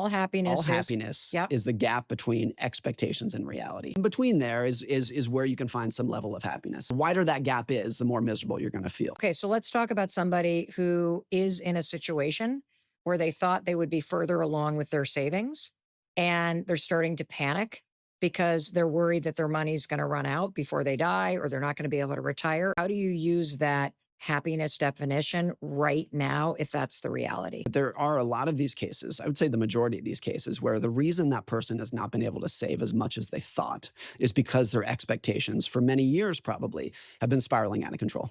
all All happiness is, happiness yep. is the gap between expectations and reality. In between there is where you can find some level of happiness. The wider that gap is, the more miserable you're going to feel. Okay, so let's talk about somebody who is in a situation where they thought they would be further along with their savings and they're starting to panic because they're worried that their money's going to run out before they die or they're not going to be able to retire. How do you use that happiness definition right now if that's the reality? There are a lot of these cases, I would say the majority of these cases, where the reason that person has not been able to save as much as they thought is because their expectations for many years probably have been spiraling out of control.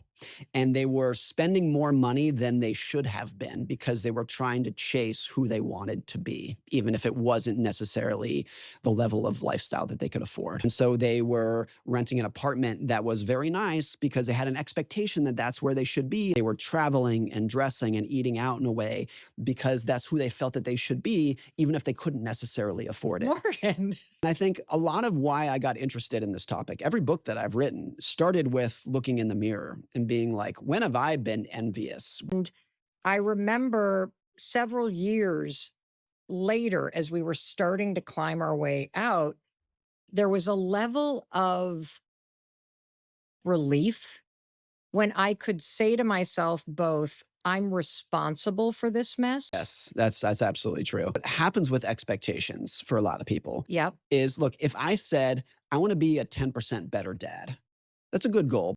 And they were spending more money than they should have been because they were trying to chase who they wanted to be, even if it wasn't necessarily the level of lifestyle that they could afford. And so they were renting an apartment that was very nice because they had an expectation that that's where they should be. They were traveling and dressing and eating out in a way because that's who they felt that they should be, even if they couldn't necessarily afford it. Morgan. And I think a lot of why I got interested in this topic, every book that I've written started with looking in the mirror and being like, when have I been envious? And I remember several years later, as we were starting to climb our way out, there was a level of relief when I could say to myself both, I'm responsible for this mess. Yes, that's absolutely true. What happens with expectations for a lot of people Yep. is, look, if I said, I want to be a 10% better dad, that's a good goal.